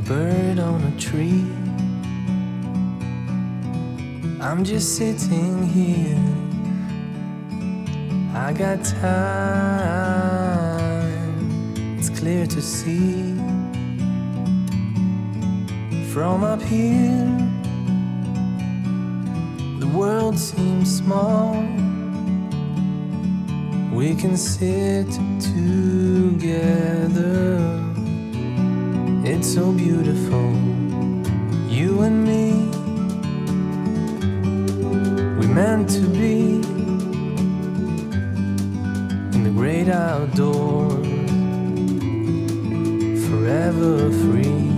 bird on a tree. I'm just sitting here. I got time. It's clear to see from up here. The world seems small. We can sit together. It's so beautiful, you and me. We're meant to be in the great outdoors, forever free.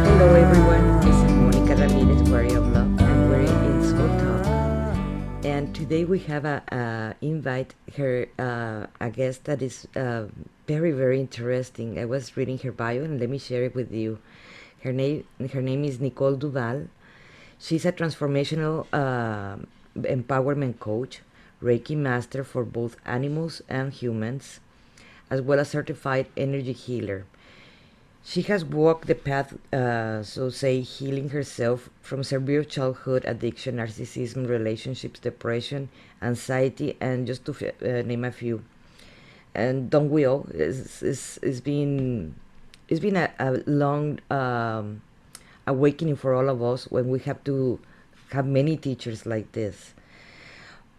Hello everyone, this is Monica Ramirez, Warrior of Love, and we're in Soul Talk. And today we have a guest that is very, very interesting. I was reading her bio and let me share it with you. Her name is Nicole DuVall. She's a transformational empowerment coach, Reiki Master for both animals and humans, as well as certified energy healer. She has walked the path, healing herself from severe childhood addiction, narcissism, relationships, depression, anxiety, and just to name a few. And don't we all? It's been a long awakening for all of us when we have to have many teachers like this.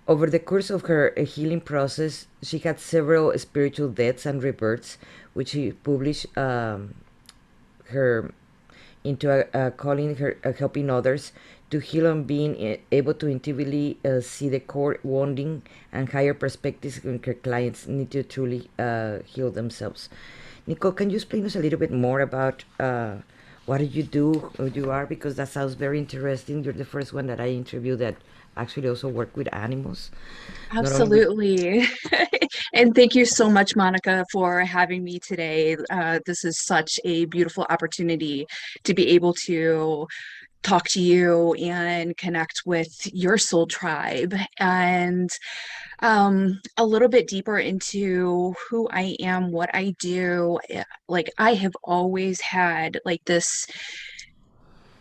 Over the course of her healing process, she had several spiritual deaths and rebirths, which she published her into calling her helping others to heal and being able to intuitively see the core wounding and higher perspectives when her clients need to truly heal themselves. Nicole, can you explain us a little bit more about what do you do, who you are? Because that sounds very interesting. You're the first one that I interviewed that actually also work with animals. Not only with Absolutely. And thank you so much, Monica, for having me today. This is such a beautiful opportunity to be able to talk to you and connect with your soul tribe and a little bit deeper into who I am, what I do. Like, I have always had like this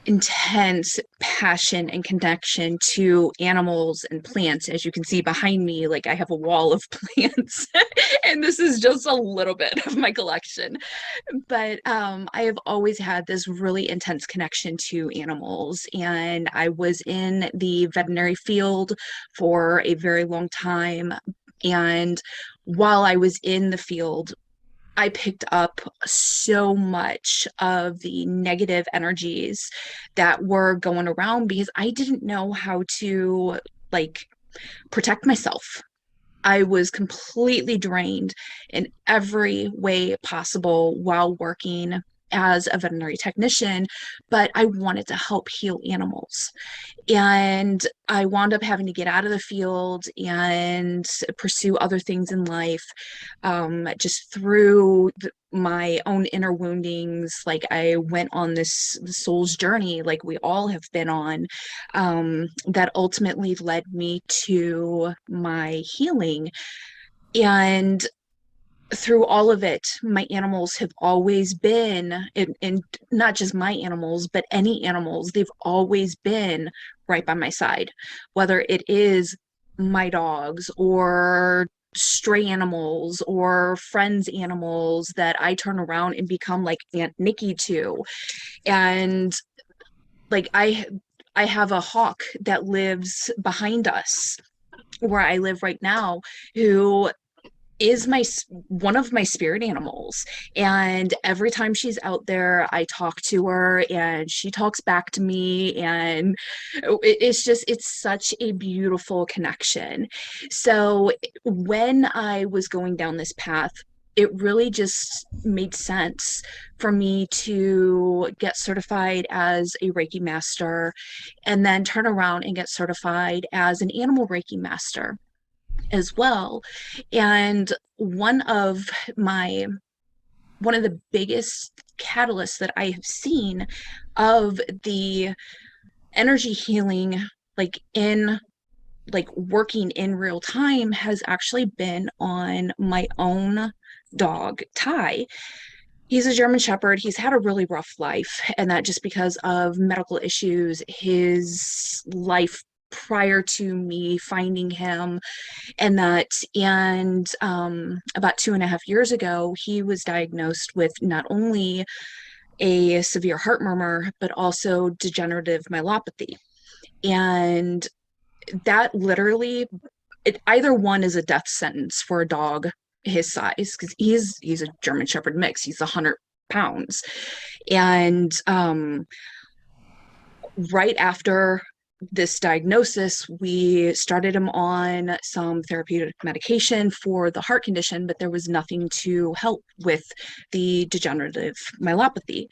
intense passion and connection to animals and plants. As you can see behind me, like I have a wall of plants and this is just a little bit of my collection. But I have always had this really intense connection to animals, and I was in the veterinary field for a very long time. And while I was in the field, I picked up so much of the negative energies that were going around because I didn't know how to like protect myself. I was completely drained in every way possible while working as a veterinary technician, but I wanted to help heal animals. And I wound up having to get out of the field and pursue other things in life, just through my own inner woundings. Like I went on this soul's journey, like we all have been on, that ultimately led me to my healing. And through all of it, my animals have always been, and not just my animals, but any animals, they've always been right by my side, whether it is my dogs or stray animals or friends animals that I turn around and become like Aunt Nikki to. And like I have a hawk that lives behind us where I live right now, who is one of my spirit animals. And every time she's out there, I talk to her and she talks back to me, and it's such a beautiful connection. So when I was going down this path, it really just made sense for me to get certified as a Reiki master and then turn around and get certified as an animal Reiki master as well. And my one of the biggest catalysts that I have seen of the energy healing, like in like working in real time has actually been on my own dog, Ty. He's a German Shepherd. He's had a really rough life, and that just because of medical issues, his life prior to me finding him, and about 2.5 years ago, he was diagnosed with not only a severe heart murmur, but also degenerative myelopathy. And that literally, either one is a death sentence for a dog his size, because he's a German Shepherd mix. He's 100 pounds. And right after this diagnosis, we started him on some therapeutic medication for the heart condition, but there was nothing to help with the degenerative myelopathy.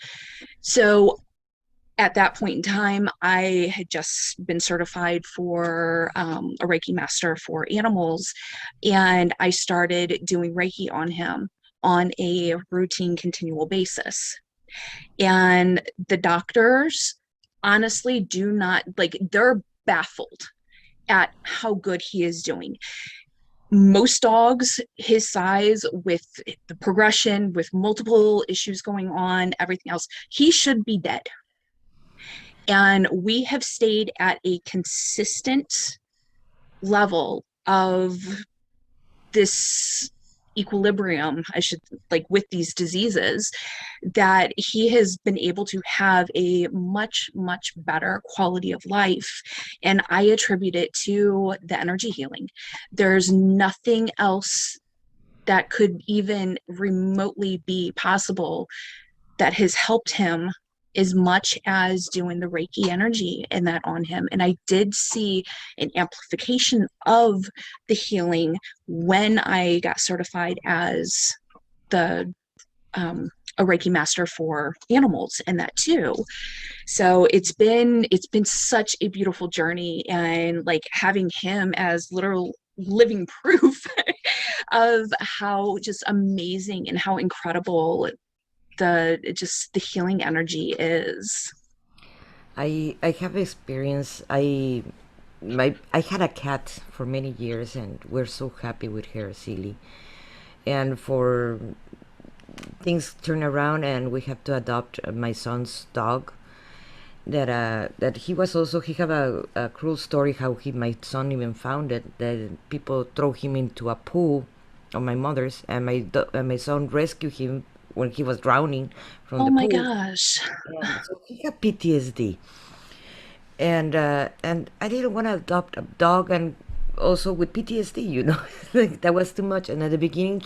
So at that point in time, I had just been certified for a Reiki Master for animals, and I started doing Reiki on him on a routine, continual basis. And the doctors honestly do not, like, they're baffled at how good he is doing. Most dogs his size, with the progression, with multiple issues going on, everything else, he should be dead. And we have stayed at a consistent level of this equilibrium, I should, like, with these diseases, that he has been able to have a much, much better quality of life. And I attribute it to the energy healing. There's nothing else that could even remotely be possible that has helped him as much as doing the Reiki energy and that on him. And I did see an amplification of the healing when I got certified as the a Reiki Master for animals, and that too. So it's been such a beautiful journey, and like having him as literal living proof of how just amazing and how incredible the healing energy is. I have experience. I had a cat for many years, and we're so happy with her, Silly. And for things turn around, and we have to adopt my son's dog. That he was also, he have a cruel story how he, my son, even found it, that people throw him into a pool of my mother's, and my son rescued him when he was drowning from Oh the my pool. gosh. And so he had PTSD, and I didn't want to adopt a dog, and also with PTSD, like that was too much. And at the beginning,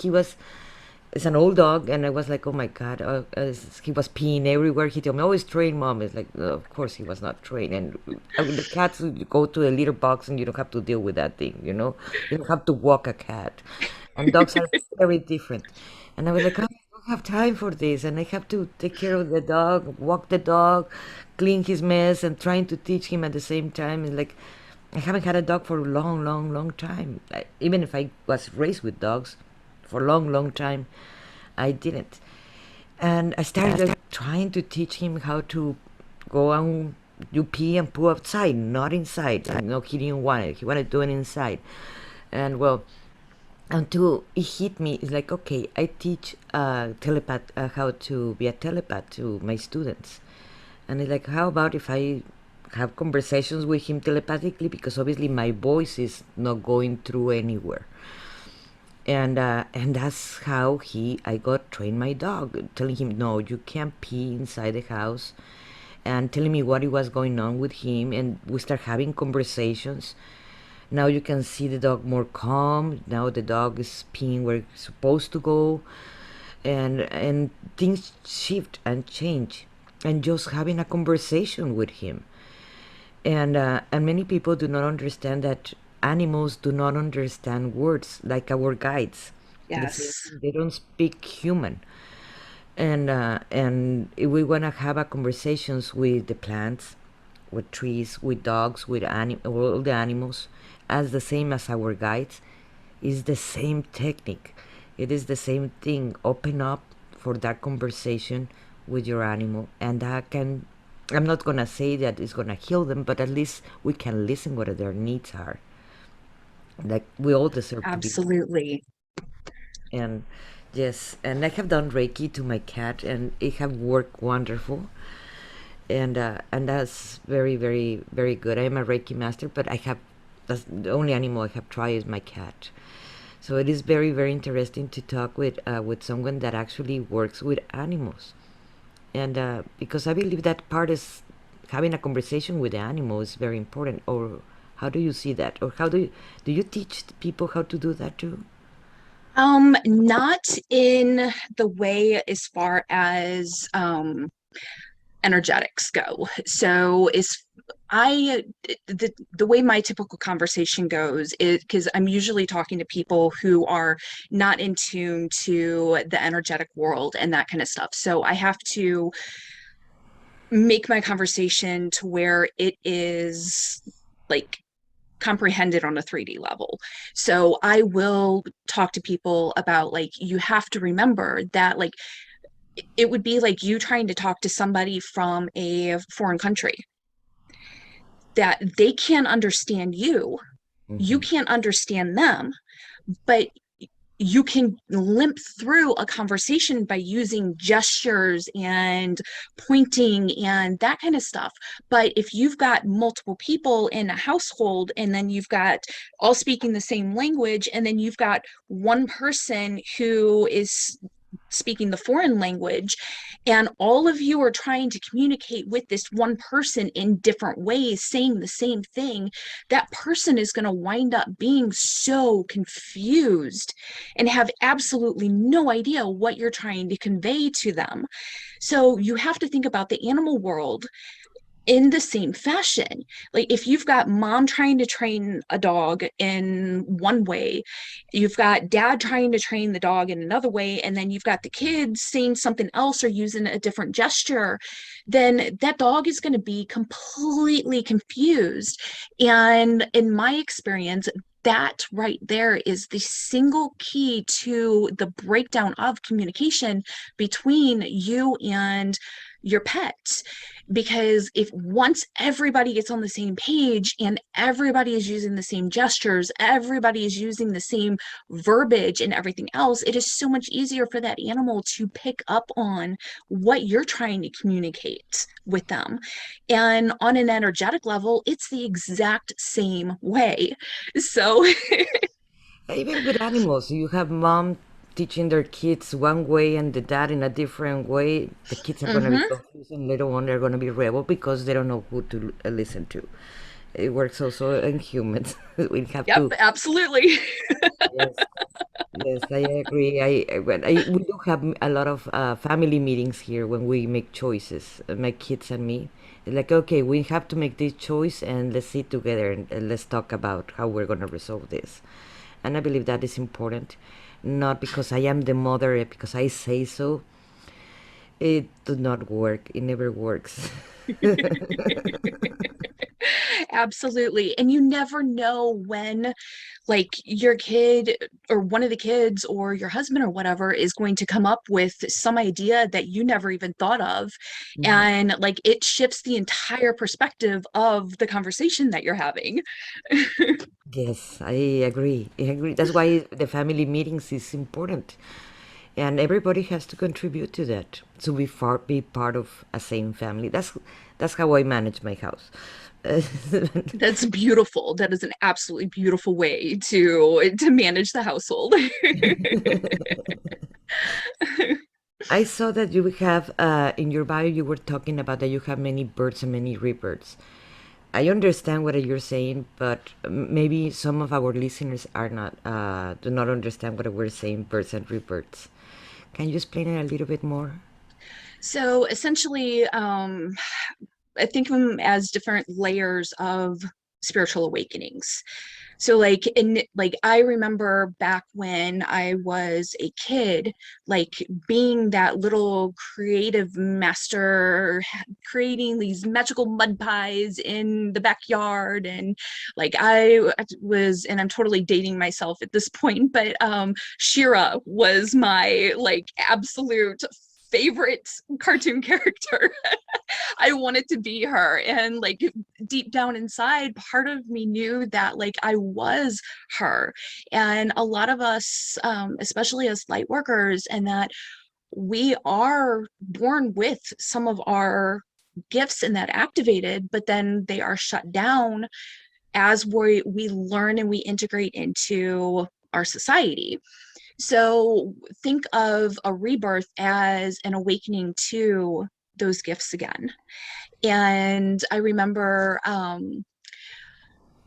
it's an old dog, and I was like, oh my god, he was peeing everywhere. He told me, "Oh, he's trained, mom." It's like, of course he was not trained. And I mean, the cats, you go to a litter box, and you don't have to deal with that thing. You don't have to walk a cat, and dogs are very different. And I was like, I don't have time for this, and I have to take care of the dog, walk the dog, clean his mess, and trying to teach him at the same time. It's like I haven't had a dog for a long, long, long time. Even if I was raised with dogs for a long, long time, I didn't. And I started trying to teach him how to go and do pee and poo outside, not inside. No, he didn't want it. He wanted to do it inside. And well, until it hit me, it's like, okay, I teach telepath how to be a telepath to my students. And it's like, how about if I have conversations with him telepathically, because obviously my voice is not going through anywhere. And that's how I got trained my dog, telling him, no, you can't pee inside the house, and telling me what it was going on with him. And we start having conversations. Now you can see the dog more calm. Now the dog is peeing where it's supposed to go, and things shift and change, and just having a conversation with him. And many people do not understand that animals do not understand words like our guides. The same Yes. thing, they don't speak human. And if we want to have a conversations with the plants, with trees, with dogs, with all the animals, as the same as our guides, is the same technique. It is the same thing. Open up for that conversation with your animal, and that can, I'm not gonna say that it's gonna heal them, but at least we can listen what their needs are. Like we all deserve to be. Absolutely. And yes, and I have done Reiki to my cat, and it have worked wonderful. And that's very, very, very good. I am a Reiki master, but I have that's the only animal I have tried is my cat. So it is very, very interesting to talk with someone that actually works with animals, and because I believe that part is having a conversation with the animal is very important. Or how do you see that? Or how do you teach people how to do that too? Not in the way as far as energetics go. So is I the way my typical conversation goes is because I'm usually talking to people who are not in tune to the energetic world and that kind of stuff. So I have to make my conversation to where it is like comprehended on a 3D level. So I will talk to people about like you have to remember that like it would be like you trying to talk to somebody from a foreign country that they can't understand you. You Hmm. can't understand them, but you can limp through a conversation by using gestures and pointing and that kind of stuff. But if you've got multiple people in a household and then you've got all speaking the same language, and then you've got one person who is speaking the foreign language, and all of you are trying to communicate with this one person in different ways saying the same thing, that person is going to wind up being so confused and have absolutely no idea what you're trying to convey to them. So you have to think about the animal world in the same fashion. Like if you've got mom trying to train a dog in one way, you've got dad trying to train the dog in another way, and then you've got the kids saying something else or using a different gesture, then that dog is going to be completely confused. And in my experience, that right there is the single key to the breakdown of communication between you and your pets. Because if once everybody gets on the same page and everybody is using the same gestures, everybody is using the same verbiage and everything else, it is so much easier for that animal to pick up on what you're trying to communicate with them. And on an energetic level, it's the exact same way. So Even with animals, you have mom teaching their kids one way and the dad in a different way. The kids are going to be mhm. confused, and later on they're going to be rebel because they don't know who to listen to. It works also in humans. We have Yep, to. absolutely. Yes, yes, I agree. We do have a lot of family meetings here when we make choices, my kids and me. It's like, okay, we have to make this choice and let's sit together and let's talk about how we're going to resolve this. And I believe that is important, not because I am the mother, because I say so. It does not work. It never works. Absolutely. And you never know when, like, your kid or one of the kids or your husband or whatever is going to come up with some idea that you never even thought of. Mhm. And, like, it shifts the entire perspective of the conversation that you're having. Yes, I agree. I agree. That's why the family meetings is important, and everybody has to contribute to that to be part of a same family. That's how I manage my house. That's beautiful. That is an absolutely beautiful way to manage the household. I saw that you have in your bio you were talking about that you have many birds and many rebirths. I understand what you're saying, but maybe some of our listeners are not do not understand what we're saying, birds and rebirths. Can you explain it a little bit more? So essentially, I think of them as different layers of spiritual awakenings. So like I remember back when I was a kid, like being that little creative master, creating these magical mud pies in the backyard. And like I was, and I'm totally dating myself at this point, but Shira was my like absolute favorite cartoon character. I wanted to be her. And like deep down inside, part of me knew that like I was her. And a lot of us, especially as light workers, and that we are born with some of our gifts and that activated, but then they are shut down as we learn and we integrate into our society. So think of a rebirth as an awakening to those gifts again. And I remember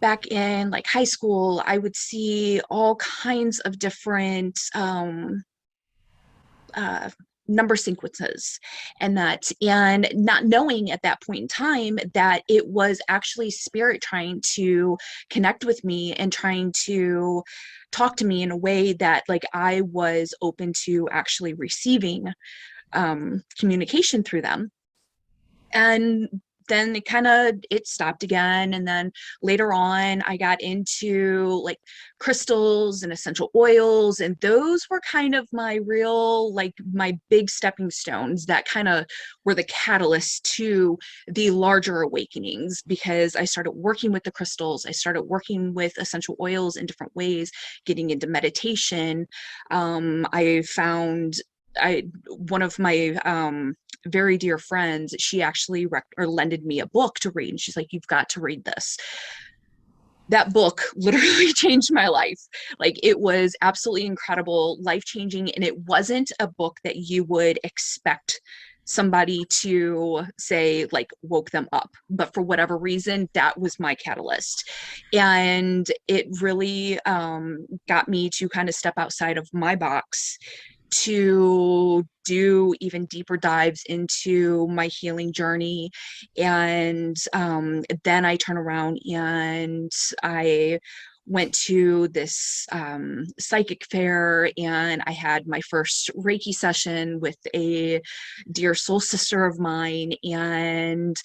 back in like high school, I would see all kinds of different number sequences and that, and not knowing at that point in time that it was actually spirit trying to connect with me and trying to talk to me in a way that like I was open to actually receiving communication through them. And then it stopped again. And then later on, I got into like crystals and essential oils. And those were kind of my real, like my big stepping stones that kind of were the catalyst to the larger awakenings, because I started working with the crystals. I started working with essential oils in different ways, getting into meditation. I found one of my very dear friends, she actually lended me a book to read, and she's like, you've got to read this. That book literally changed my life. Like it was absolutely incredible, life-changing, and it wasn't a book that you would expect somebody to say like woke them up, but for whatever reason that was my catalyst. And it really got me to kind of step outside of my box to do even deeper dives into my healing journey. And then I turn around and I went to this psychic fair, and I had my first Reiki session with a dear soul sister of mine, and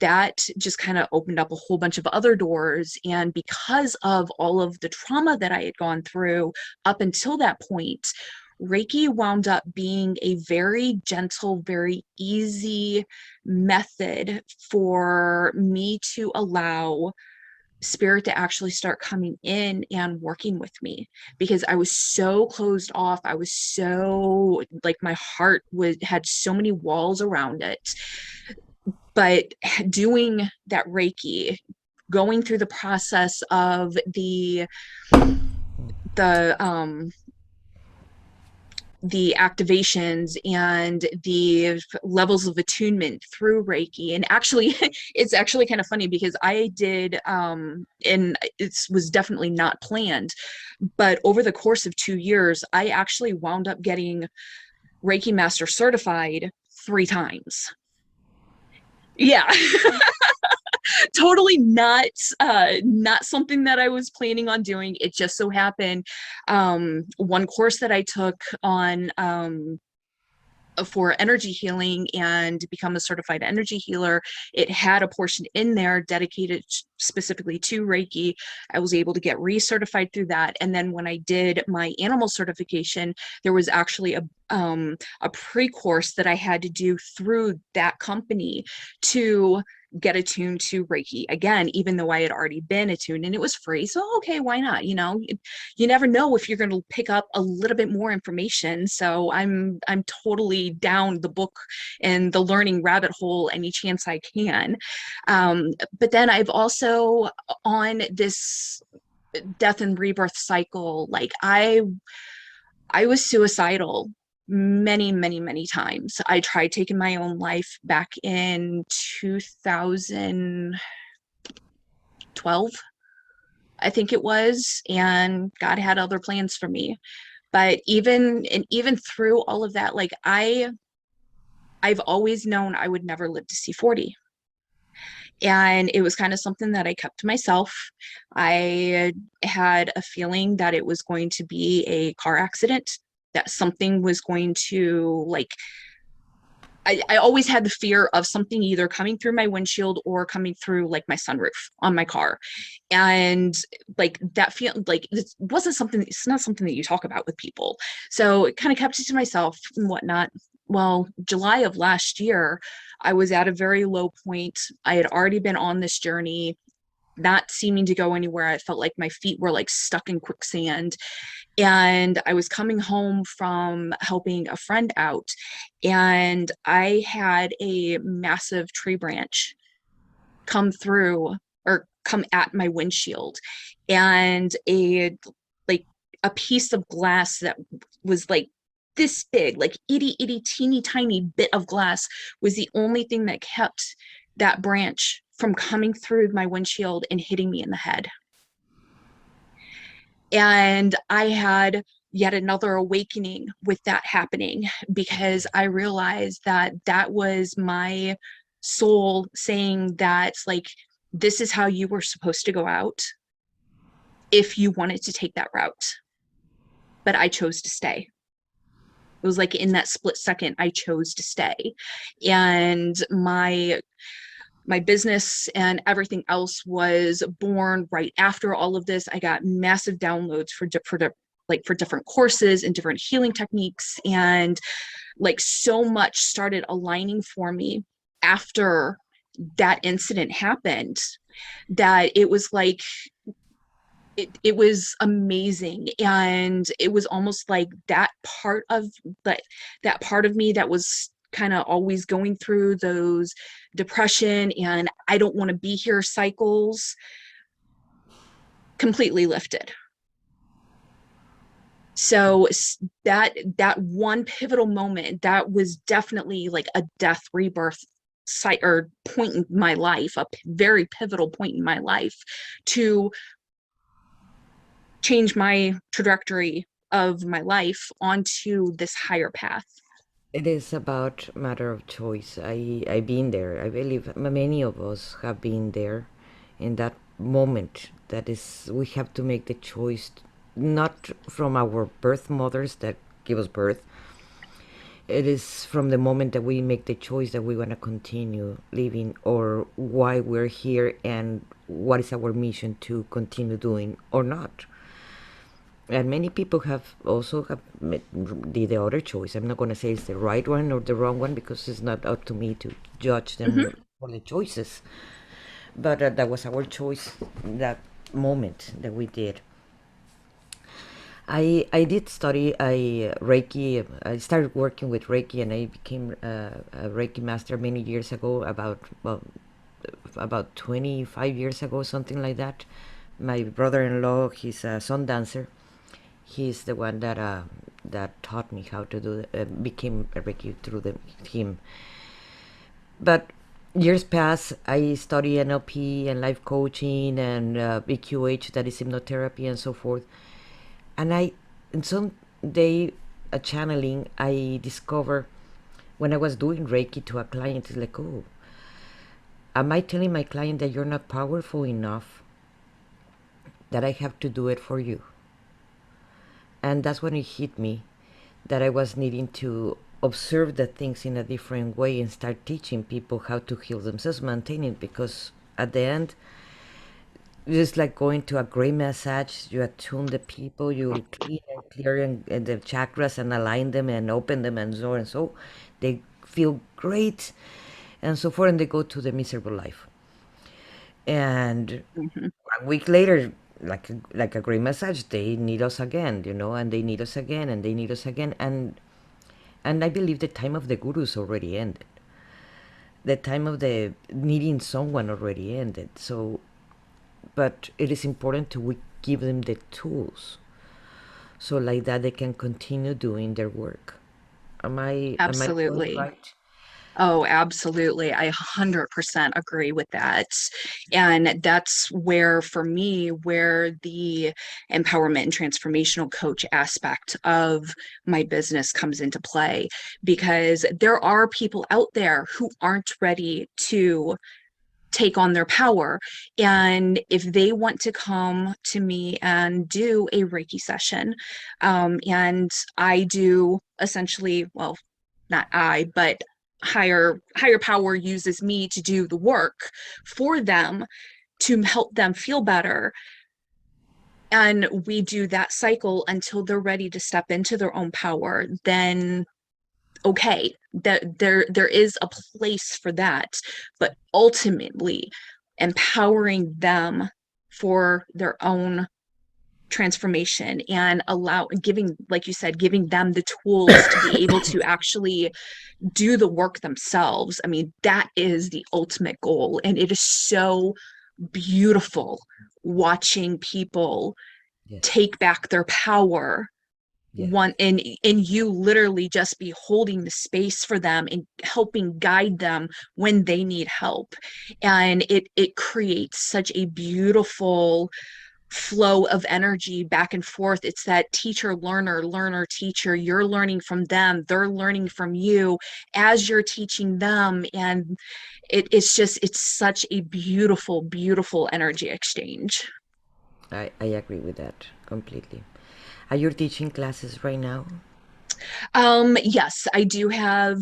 that just kind of opened up a whole bunch of other doors. And because of all of the trauma that I had gone through up until that point, Reiki wound up being a very gentle, very easy method for me to allow spirit to actually start coming in and working with me, because I was so closed off. I was so like, my heart had so many walls around it. But doing that Reiki, going through the process of the activations and the levels of attunement through Reiki. And actually, it's actually kind of funny because I did, and it was definitely not planned, but over the course of 2 years, I actually wound up getting Reiki Master certified 3 times. Yeah. Totally not something that I was planning on doing. It just so happened one course that I took on for energy healing and become a certified energy healer, it had a portion in there dedicated specifically to Reiki. I was able to get recertified through that. And then when I did my animal certification, there was actually a pre-course that I had to do through that company to get attuned to Reiki again, even though I had already been attuned, and it was free. So, okay, why not? You know, you never know if you're going to pick up a little bit more information. So I'm totally down the book and the learning rabbit hole any chance I can. But then I've also, on this death and rebirth cycle, like I was suicidal many times. I tried taking my own life back in 2012, I think it was, and God had other plans for me. But even through all of that, like I've always known I would never live to see 40. And it was kind of something that I kept to myself. I had a feeling that it was going to be a car accident, that something was going to, like, I always had the fear of something either coming through my windshield or coming through like my sunroof on my car. And like that feel like it's not something that you talk about with people. So it kind of kept it to myself and whatnot. July of last year, I was at a very low point. I had already been on this journey, not seeming to go anywhere. I felt like my feet were like stuck in quicksand. And I was coming home from helping a friend out, and I had a massive tree branch come through or come at my windshield, and like a piece of glass that was like this big, like itty teeny tiny bit of glass, was the only thing that kept that branch from coming through my windshield and hitting me in the head. And I had yet another awakening with that happening, because I realized that that was my soul saying that, like, this is how you were supposed to go out if you wanted to take that route. But I chose to stay. It was like in that split second, I chose to stay. And my business and everything else was born right after all of this. I got massive downloads for different courses and different healing techniques, and like so much started aligning for me after that incident happened, that it was like it was amazing. And it was almost like that part of me that was kind of always going through those depression and I don't want to be here cycles completely lifted. So that one pivotal moment, that was definitely like a death rebirth site or point in my life, a very pivotal point in my life to change my trajectory of my life onto this higher path. It is about matter of choice. I've been there. I believe many of us have been there in that moment. That is, we have to make the choice, not from our birth mothers that give us birth. It is from the moment that we make the choice that we want to continue living, or why we're here, and what is our mission to continue doing or not. And many people have also have made the other choice. I'm not going to say it's the right one or the wrong one, because it's not up to me to judge them Mm-hmm. for the choices. But that was our choice, that moment that we did. I did study Reiki. I started working with Reiki, and I became a Reiki Master many years ago. About 25 years ago, something like that. My brother-in-law, he's a sun dancer. He's the one that taught me how to do became a Reiki through him. But years pass. I study NLP and life coaching and BQH, that is hypnotherapy, and so forth. And in some day, a channeling, I discover when I was doing Reiki to a client, it's like, oh, am I telling my client that you're not powerful enough, that I have to do it for you? And that's when it hit me that I was needing to observe the things in a different way and start teaching people how to heal themselves, maintain it. Because at the end, just like going to a great massage, you attune the people, you clear and the chakras and align them and open them and so and so. They feel great and so forth, and they go to the miserable life. And Mm-hmm. a week later, like a great massage, they need us again, and they need us again, and they need us again, and I believe the time of the gurus already ended. The time of the needing someone already ended. So, but it is important to we give them the tools, so like that they can continue doing their work. Am I going Absolutely. right? Oh, absolutely. I 100% agree with that. And that's where, for me, where the empowerment and transformational coach aspect of my business comes into play, because there are people out there who aren't ready to take on their power. And if they want to come to me and do a Reiki session, and I do essentially, well, not I, but higher power uses me to do the work for them to help them feel better. And we do that cycle until they're ready to step into their own power. Then okay, that there is a place for that, but ultimately empowering them for their own transformation and giving, like you said, giving them the tools to be able to actually do the work themselves. I mean, that is the ultimate goal. And it is so beautiful watching people Yes. take back their power, Yes. one and you literally just be holding the space for them and helping guide them when they need help. And it creates such a beautiful flow of energy back and forth. It's that teacher learner, learner teacher. You're learning from them, they're learning from you as you're teaching them. And it's such a beautiful, beautiful energy exchange. I agree with that completely. Are you teaching classes right now? Yes, I do have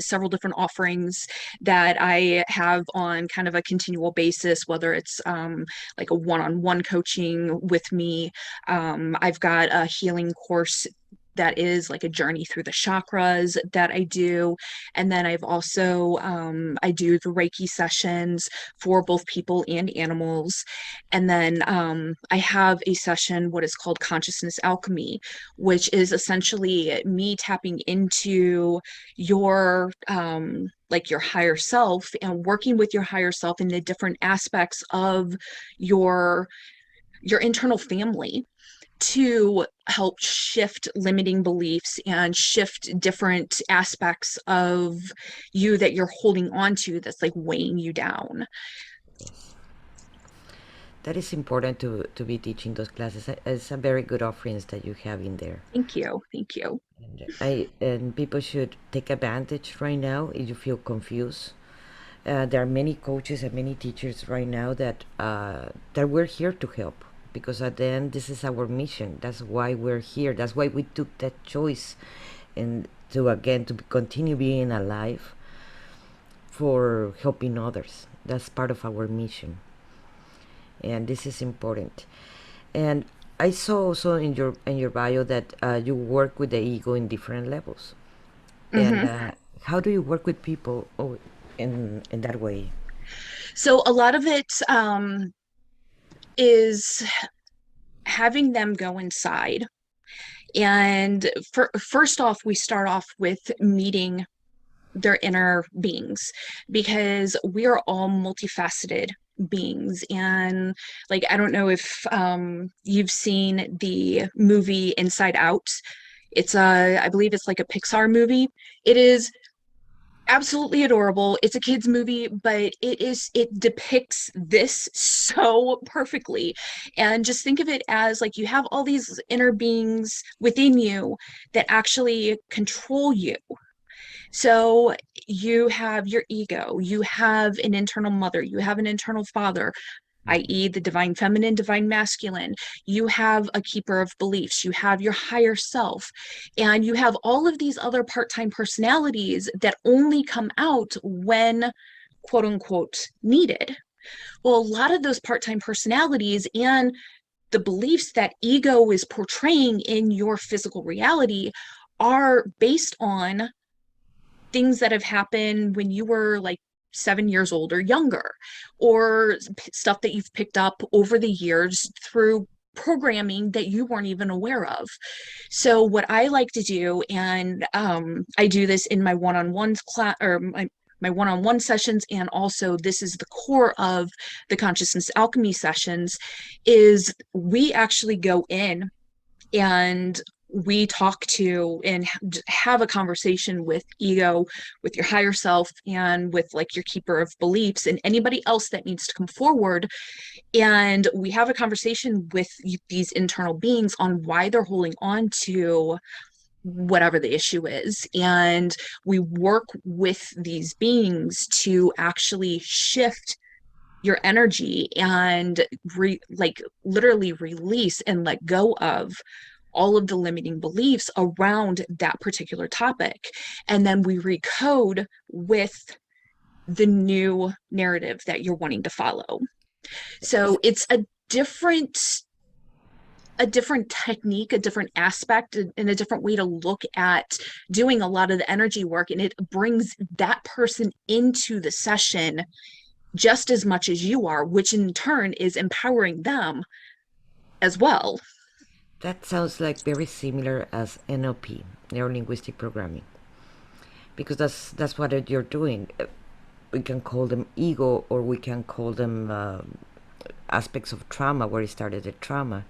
several different offerings that I have on kind of a continual basis, whether it's like a one-on-one coaching with me. I've got a healing course that is like a journey through the chakras that I do. And then I've also, I do the Reiki sessions for both people and animals. And then I have a session, what is called Consciousness Alchemy, which is essentially me tapping into your like your higher self and working with your higher self in the different aspects of your your internal family to help shift limiting beliefs and shift different aspects of you that you're holding on to that's like weighing you down. Yes. That is important to be teaching those classes. It's a very good offerings that you have in there. Thank you. Thank you. And people should take advantage right now if you feel confused. There are many coaches and many teachers right now that we're here to help, because at the end this is our mission. That's why we're here. That's why we took that choice, and to continue being alive for helping others. That's part of our mission, and this is important. And I saw also in your bio that you work with the ego in different levels. And Mhm. how do you work with people in that way? So a lot of it is having them go inside. And first off, we start off with meeting their inner beings, because we are all multifaceted beings. And like, I don't know if you've seen the movie Inside Out. It's a, I believe it's like a Pixar movie. It is absolutely adorable. It's a kids movie, but it depicts this so perfectly. And just think of it as like you have all these inner beings within you that actually control you. So you have your ego, you have an internal mother, you have an internal father, i.e., the divine feminine, divine masculine. You have a keeper of beliefs, you have your higher self, and you have all of these other part time personalities that only come out when, quote unquote, needed. Well, a lot of those part time personalities and the beliefs that ego is portraying in your physical reality are based on things that have happened when you were like 7 years old or younger, or stuff that you've picked up over the years through programming that you weren't even aware of. So what I like to do, and I do this in my one-on-one class, or my one-on-one sessions, and also this is the core of the consciousness alchemy sessions, is we actually go in and we talk to and have a conversation with ego, with your higher self, and with like your keeper of beliefs and anybody else that needs to come forward. And we have a conversation with these internal beings on why they're holding on to whatever the issue is. And we work with these beings to actually shift your energy and like literally release and let go of all of the limiting beliefs around that particular topic. And then we recode with the new narrative that you're wanting to follow. Is So it's a different a different technique, a different aspect, and a different way to look at doing a lot of the energy work. And it brings that person into the session just as much as you are, which in turn is empowering them as well. That sounds like very similar as NLP, neuro linguistic programming, because that's what you're doing. We can call them ego, or we can call them aspects of trauma, where it started the trauma.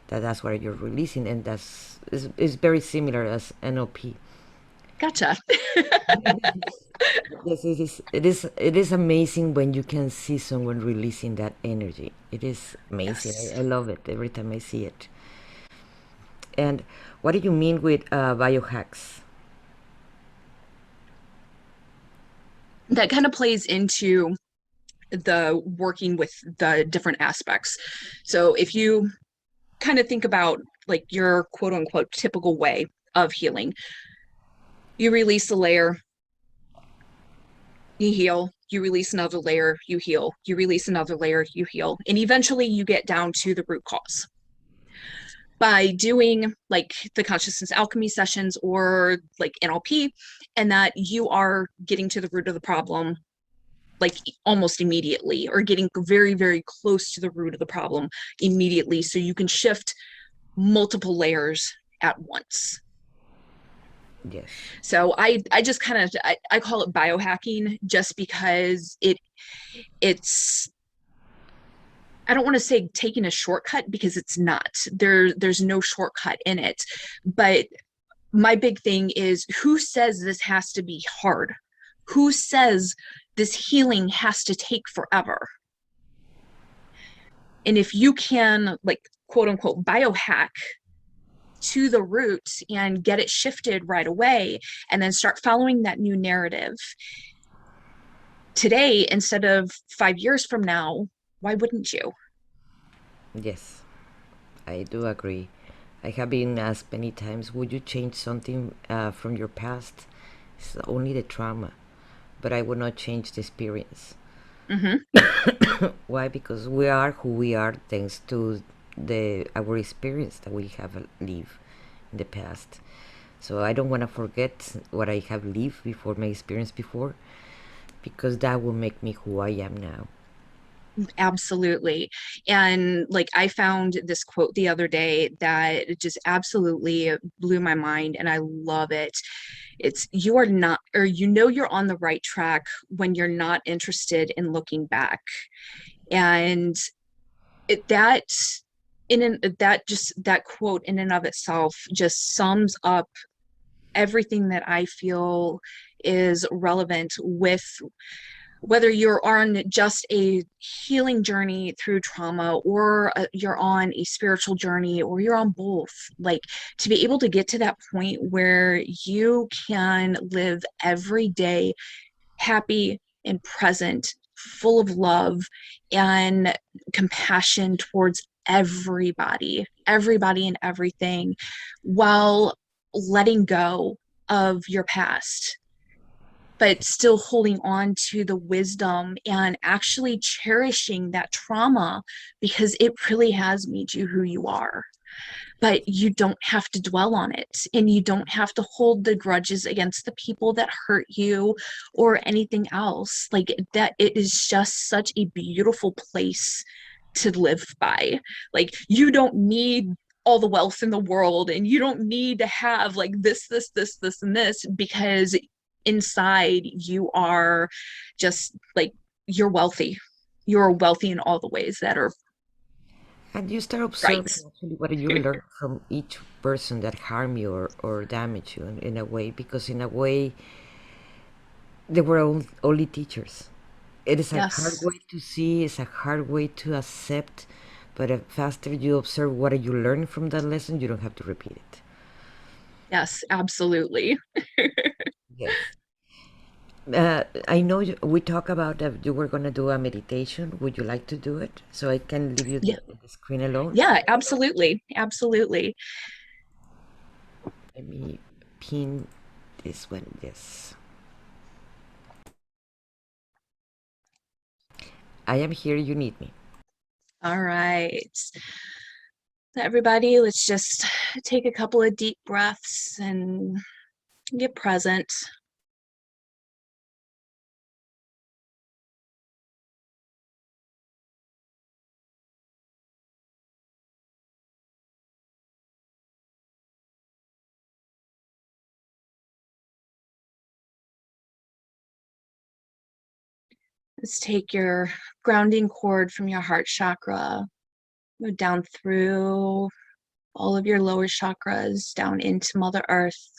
That's what you're releasing, and that's is very similar as NLP. Gotcha. Yes, it is. It is. It is amazing when you can see someone releasing that energy. It is amazing. Yes. I love it every time I see it. And what do you mean with biohacks? That kind of plays into the working with the different aspects. So if you kind of think about like your quote unquote typical way of healing, you release a layer, you heal, you release another layer, you heal, you release another layer, you heal, and eventually you get down to the root cause. By doing like the consciousness alchemy sessions or like NLP, and that you are getting to the root of the problem like almost immediately, or getting very, very close to the root of the problem immediately, so you can shift multiple layers at once. Yes. So I just kind of I call it biohacking, just because it's I don't want to say taking a shortcut, because it's not. There's no shortcut in it. But my big thing is, who says this has to be hard? Who says this healing has to take forever? And if you can, like, quote unquote, biohack to the root and get it shifted right away, and then start following that new narrative today instead of 5 years from now, why wouldn't you? Yes, I do agree. I have been asked many times, would you change something from your past? It's only the trauma, but I would not change the experience. Mm-hmm. Why? Because we are who we are thanks to the our experience that we have lived in the past. So I don't want to forget what I have lived before, my experience before, because that will make me who I am now. Absolutely. And like, I found this quote the other day that it just absolutely blew my mind, and I love it. It's, you are not, or you know, you're on the right track when you're not interested in looking back. And that that just that quote in and of itself just sums up everything that I feel is relevant with whether you're on just a healing journey through trauma, or you're on a spiritual journey, or you're on both. Like, to be able to get to that point where you can live every day happy and present, full of love and compassion towards everybody and everything, while letting go of your past, but still holding on to the wisdom and actually cherishing that trauma, because it really has made you who you are. But you don't have to dwell on it, and you don't have to hold the grudges against the people that hurt you or anything else. Like that, it is just such a beautiful place to live by. Like, you don't need all the wealth in the world, and you don't need to have like this and this, because inside you are just like, you're wealthy. You're wealthy in all the ways that are And you start right. observing actually what you learn from each person that harm you, or damage you in a way, because in a way they were only teachers. It is a hard Yes. way to see, it's a hard way to accept, but the faster you observe what you learn from that lesson, you don't have to repeat it. Yes, absolutely. Yes. I know we talk about that you were going to do a meditation. Would you like to do it? So I can leave you Yeah. the screen alone. Yeah, absolutely. Absolutely. Let me pin this one. Yes. I am here. You need me. All right. Everybody, let's just take a couple of deep breaths and get present. Let's take your grounding cord from your heart chakra, go down through all of your lower chakras, down into Mother Earth.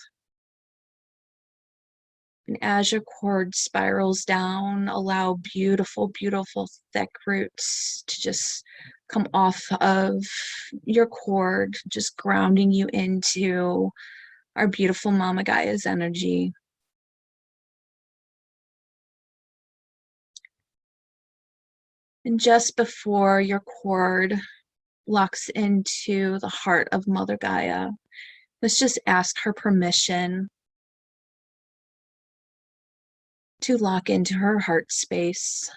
And as your cord spirals down, allow beautiful, beautiful thick roots to just come off of your cord, just grounding you into our beautiful Mama Gaia's energy. And just before your cord locks into the heart of Mother Gaia, let's just ask her permission to lock into her heart space.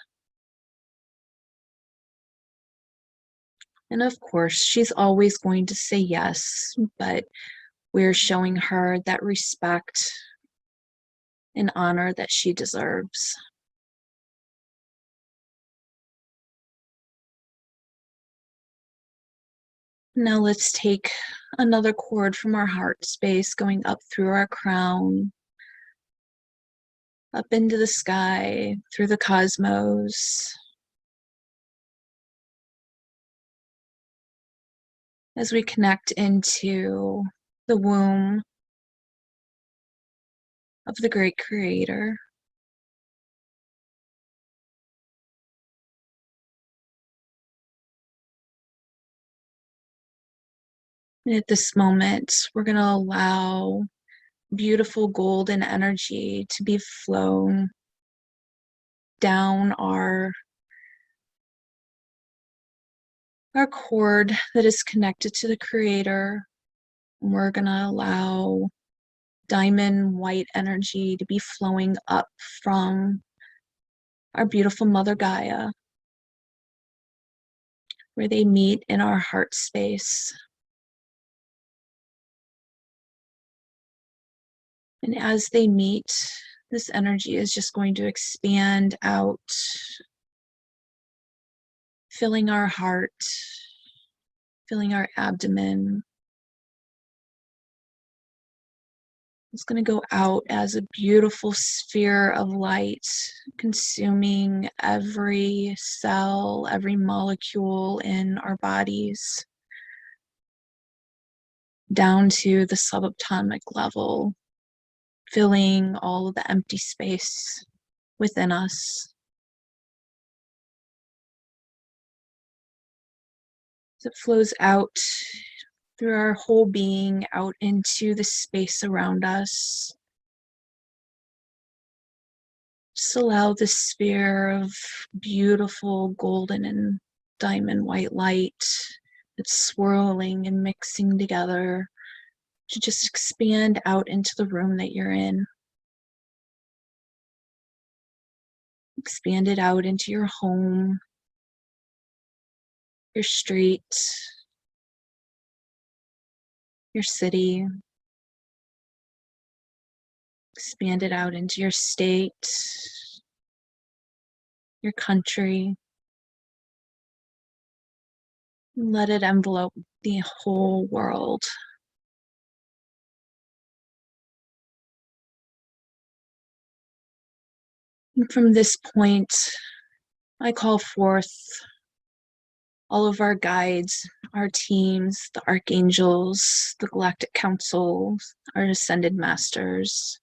And of course, she's always going to say yes, but we're showing her that respect and honor that she deserves. Now let's take another cord from our heart space, going up through our crown, up into the sky, through the cosmos, as we connect into the womb of the great creator. And at this moment, we're going to allow beautiful golden energy to be flown down our cord that is connected to the creator. And we're going to allow diamond white energy to be flowing up from our beautiful Mother Gaia, where they meet in our heart space. And as they meet, this energy is just going to expand out, filling our heart, filling our abdomen. It's going to go out as a beautiful sphere of light, consuming every cell, every molecule in our bodies, down to the subatomic level, filling all of the empty space within us. As it flows out through our whole being, out into the space around us. Just allow this sphere of beautiful golden and diamond white light that's swirling and mixing together to just expand out into the room that you're in. Expand it out into your home, your street, your city. Expand it out into your state, your country. Let it envelope the whole world. And from this point, I call forth all of our guides, our teams, the archangels, the galactic councils, our ascended masters,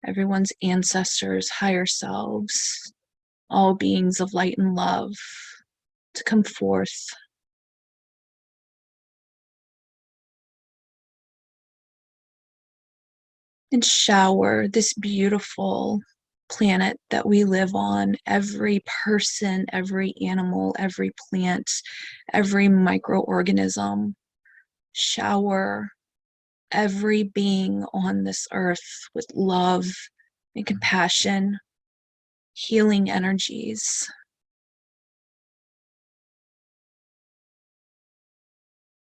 everyone's ancestors, higher selves, all beings of light and love, to come forth. And shower this beautiful planet that we live on, every person, every animal, every plant, every microorganism. Shower every being on this earth with love and compassion, healing energies.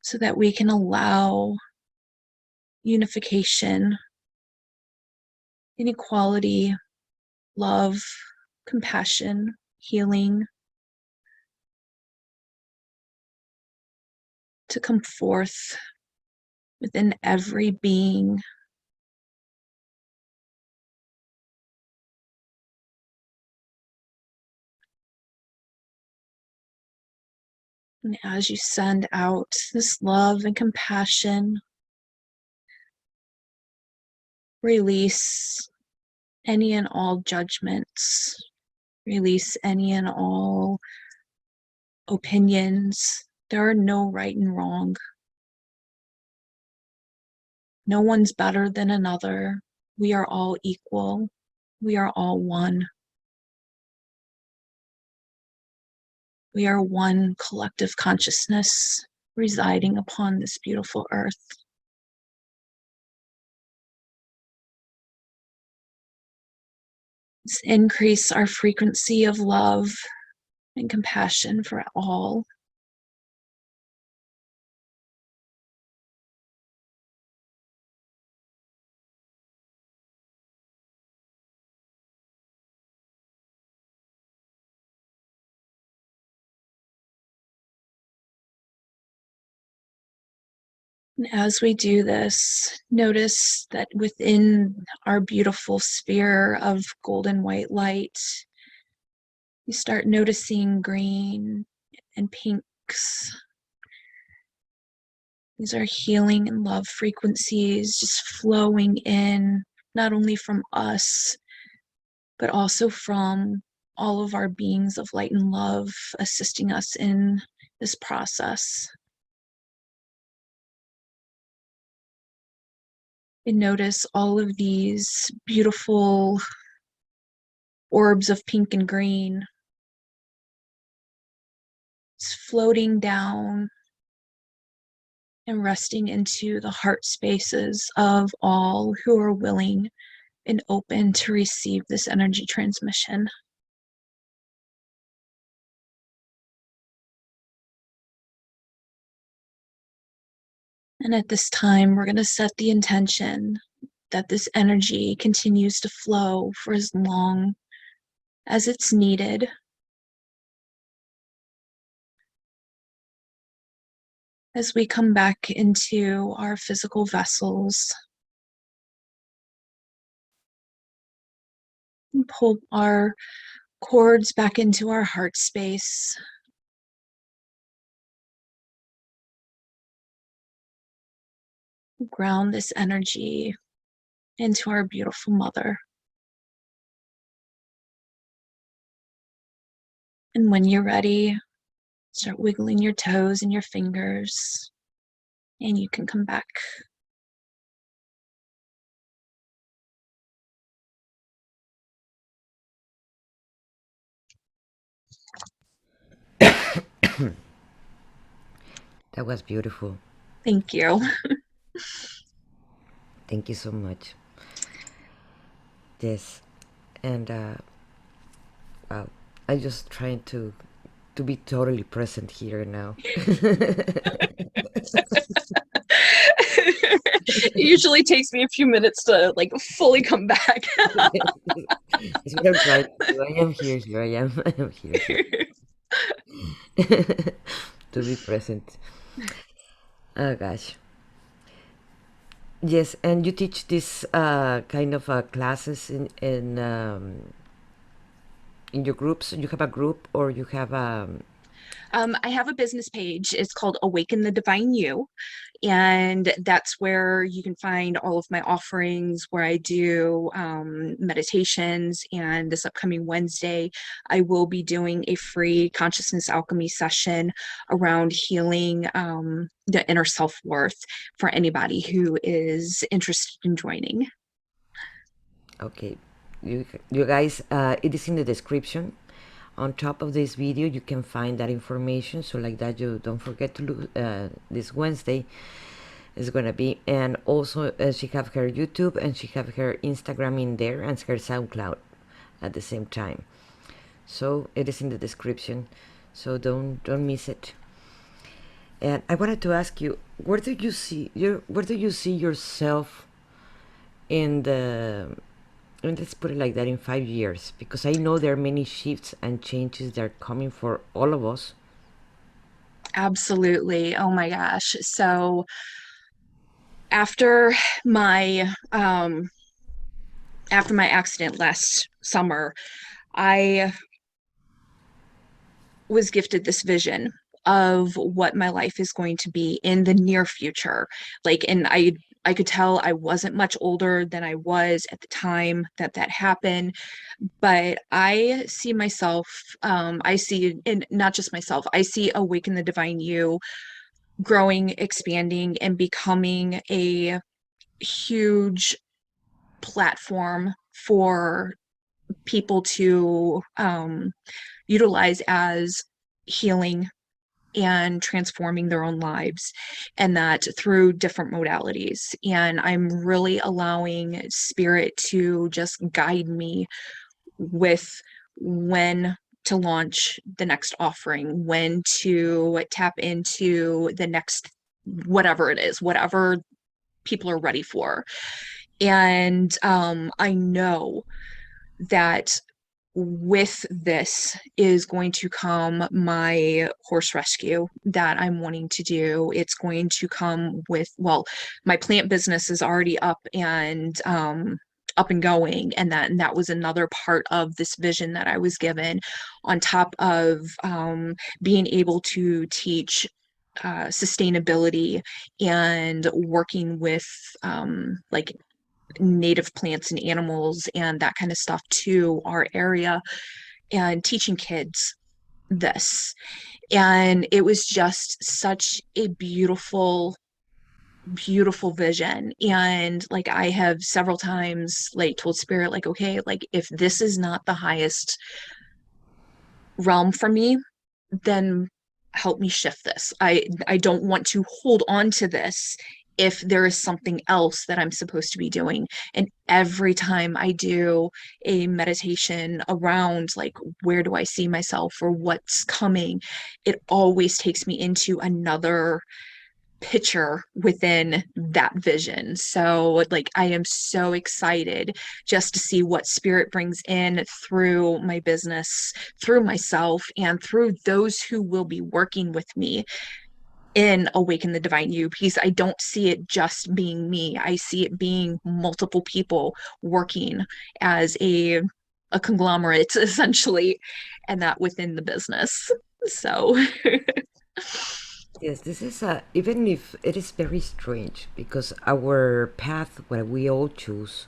so that we can allow unification, inequality, love, compassion, healing to come forth within every being. And as you send out this love and compassion, release any and all judgments, release any and all opinions. There are no right and wrong. No one's better than another. We are all equal. We are all one. We are one collective consciousness residing upon this beautiful earth. Let's increase our frequency of love and compassion for all. And as we do this, notice that within our beautiful sphere of golden white light, you start noticing green and pinks. These are healing and love frequencies just flowing in, not only from us, but also from all of our beings of light and love assisting us in this process. And notice all of these beautiful orbs of pink and green floating down and resting into the heart spaces of all who are willing and open to receive this energy transmission. And at this time, we're going to set the intention that this energy continues to flow for as long as it's needed. As we come back into our physical vessels and pull our cords back into our heart space. Ground this energy into our beautiful mother. And when you're ready, start wiggling your toes and your fingers, and you can come back. That was beautiful. Thank you. Thank you so much. Yes, and wow, I'm just trying to be totally present here now. It usually takes me a few minutes to like fully come back. It's what I'm trying to do. I am here. Here I am. I am here. To be present. Oh gosh. Yes, and you teach this kind of classes in your groups. You have a group, or you have I have a business page. It's called Awaken the Divine You. And that's where you can find all of my offerings, where I do meditations. And this upcoming Wednesday, I will be doing a free consciousness alchemy session around healing the inner self-worth for anybody who is interested in joining. Okay, you guys, it is in the description. On top of this video, you can find that information. So like that, you don't forget to look. This Wednesday is gonna be, and also she have her YouTube and she have her Instagram in there and her SoundCloud at the same time. So it is in the description. So don't miss it. And I wanted to ask you, where do you see yourself in the, let's put it like that, in 5 years? Because I know there are many shifts and changes that are coming for all of us. Absolutely. Oh my gosh. So after my um after my accident last summer, I was gifted this vision of what my life is going to be in the near future. And I could tell I wasn't much older than I was at the time that that happened, but I see myself, I see, and not just myself, I see Awaken the Divine You growing, expanding, and becoming a huge platform for people to utilize as healing and transforming their own lives, and that through different modalities. And I'm really allowing spirit to just guide me with when to launch the next offering, when to tap into the next whatever it is, whatever people are ready for. And I know that with this is going to come my horse rescue that I'm wanting to do. It's going to come with, well, my plant business is already up and going, and that was another part of this vision that I was given, on top of being able to teach sustainability and working with like native plants and animals and that kind of stuff to our area, and teaching kids this. And it was just such a beautiful, beautiful vision. And like I have several times like told spirit, like, okay, like if this is not the highest realm for me, then help me shift this. I don't want to hold on to this if there is something else that I'm supposed to be doing. And every time I do a meditation around like where do I see myself or what's coming, it always takes me into another picture within that vision. So like I am so excited just to see what spirit brings in through my business, through myself, and through those who will be working with me in Awaken the Divine You, because I don't see it just being me. I see it being multiple people working as a conglomerate essentially, and that within the business. So Yes, this is a, even if it is very strange, because our path, what we all choose,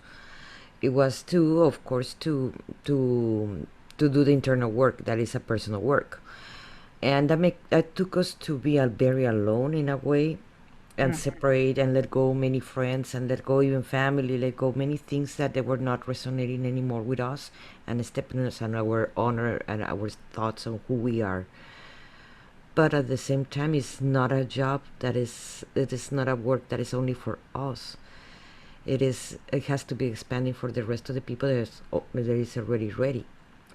it was to, of course, to do the internal work that is a personal work, and that took us to be very alone in a way, and separate and let go many friends and let go even family, let go many things that they were not resonating anymore with us, and stepping us on our honor and our thoughts on who we are. But at the same time, it's not a job that is, it is not a work that is only for us. It has to be expanding for the rest of the people that is already ready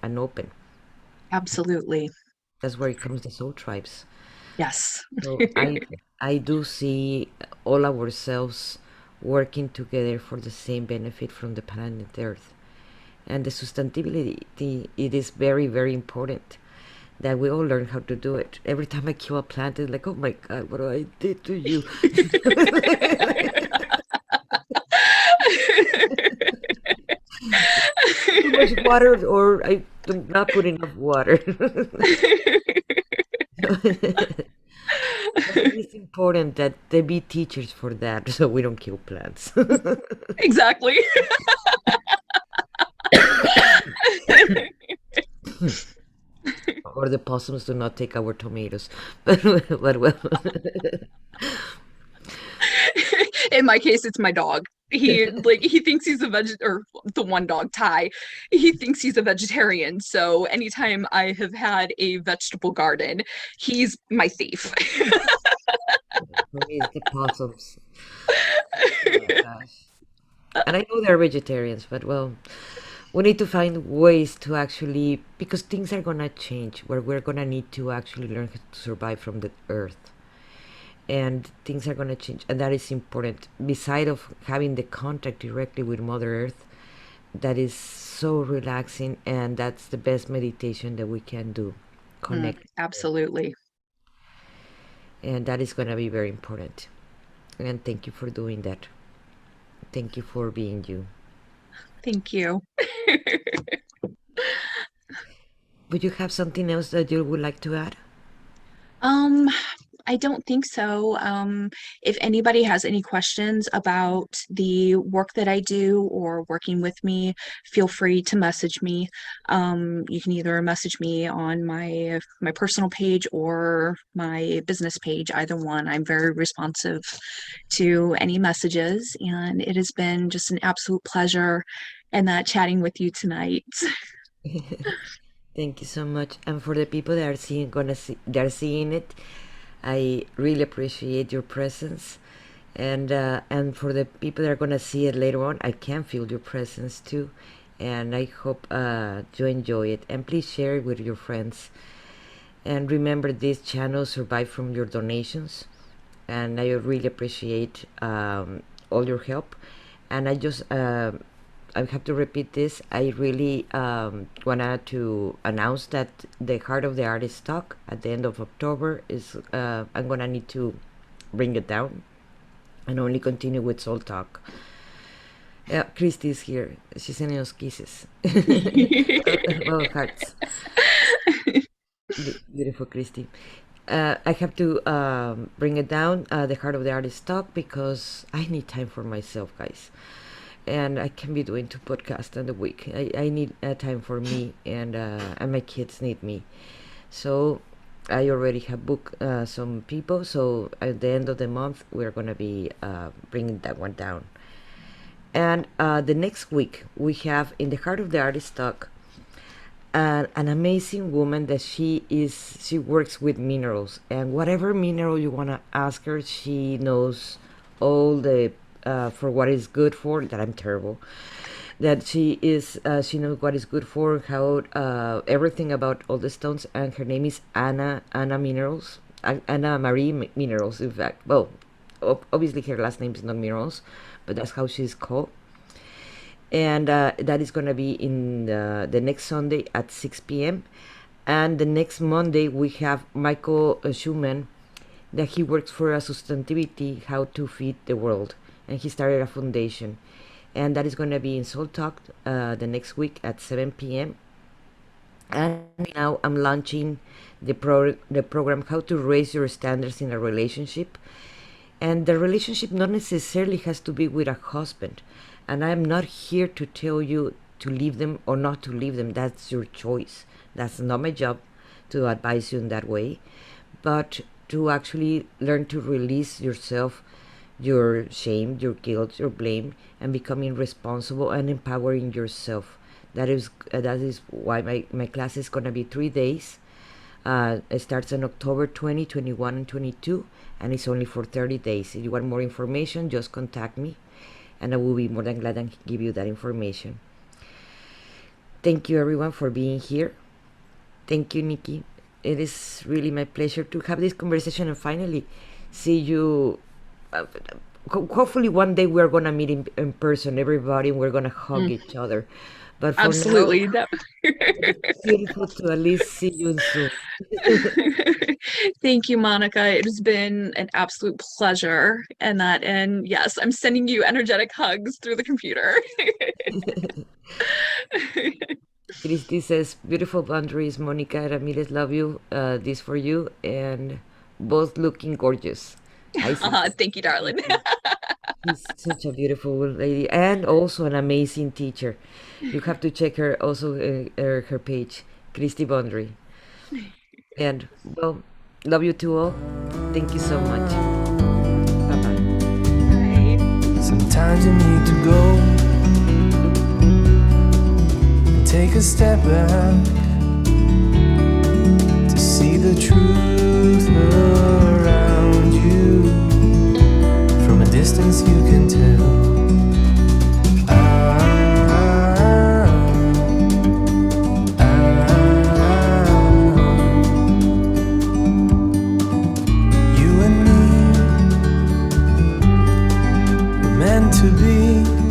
and open. absolutely. That's where it comes the soul tribes. Yes. So I do see all ourselves working together for the same benefit from the planet Earth. And the sustainability, it is very, very important that we all learn how to do it. Every time I kill a plant, it's like, oh my God, what do I did to you? Too much water, or I do not put enough water. But it is important that they be teachers for that, so we don't kill plants. Exactly. Or the possums do not take our tomatoes. But well, In my case, it's my dog. He thinks he's a or the one dog, Ty. He thinks he's a vegetarian. So anytime I have had a vegetable garden, he's my thief. for me, it's the possums. Oh gosh. And I know they're vegetarians, but well, we need to find ways to actually, because things are gonna change, where we're gonna need to actually learn how to survive from the earth. and things are going to change, and that is important. Beside of having the contact directly with Mother Earth, that is so relaxing, and that's the best meditation that we can do. Connect. Absolutely. And that is going to be very important. And thank you for doing that. Thank you for being you. Thank you. Would you have something else that you would like to add? Um, I don't think so. If anybody has any questions about the work that I do or working with me, feel free to message me. You can either message me on my personal page or my business page, either one. I'm very responsive to any messages, and it has been just an absolute pleasure and that chatting with you tonight. Thank you so much. And for the people that are they're seeing it, I really appreciate your presence. And for the people that are gonna see it later on, I can feel your presence too. And I hope you enjoy it. And please share it with your friends. And remember, this channel survived from your donations, and I really appreciate all your help. And I have to repeat this. I really wanted to announce that the Heart of the Artist talk at the end of October is I'm gonna need to bring it down and only continue with Soul Talk. Christy is here. She's sending us kisses. Well, hearts. Beautiful, Christy. I have to bring it down, the Heart of the Artist talk, because I need time for myself, guys. And I can be doing 2 podcasts in a week. I need time for me, and my kids need me. So I already have booked some people. So at the end of the month, we're going to be bringing that one down. And the next week, we have in the Heart of the Artist talk an amazing woman that she works with minerals, and whatever mineral you want to ask her, she knows all the for what is good for. That I'm terrible. That she knows what is good for, how everything about all the stones. And her name is Anna Minerals, Anna Marie Minerals, in fact. Well, obviously her last name is not Minerals, but that's how she's called. And that is going to be in the next Sunday at 6 p.m. And the next Monday we have Michael Schumann, that he works for a sustainability, how to feed the world, and he started a foundation, and that is going to be in Soul Talk the next week at 7 p.m. And now I'm launching the program, How to Raise Your Standards in a Relationship. And the relationship not necessarily has to be with a husband. And I'm not here to tell you to leave them or not to leave them. That's your choice. That's not my job to advise you in that way. But to actually learn to release yourself, your shame, your guilt, your blame, and becoming responsible and empowering yourself. That is why my class is going to be 3 days. It starts on October 20, 21, and 22, and it's only for 30 days. If you want more information, just contact me, and I will be more than glad to give you that information. Thank you, everyone, for being here. Thank you, Nikki. It is really my pleasure to have this conversation and finally see you. Hopefully one day we're going to meet in person, everybody, and we're going to hug each other. But for Absolutely. now, it's beautiful to at least see you soon. Thank you, Monica. It has been an absolute pleasure. And yes, I'm sending you energetic hugs through the computer. Christy says, beautiful boundaries, Monica Ramirez, love you. This for you, and both looking gorgeous. Thank you, darling. She's such a beautiful lady and also an amazing teacher. You have to check her also her page, Christy Boundary. And well, love you too all. Thank you so much. Bye bye. Bye. Sometimes you need to go and take a step back to see the truth around you. From a distance you can tell. You and me, meant to be.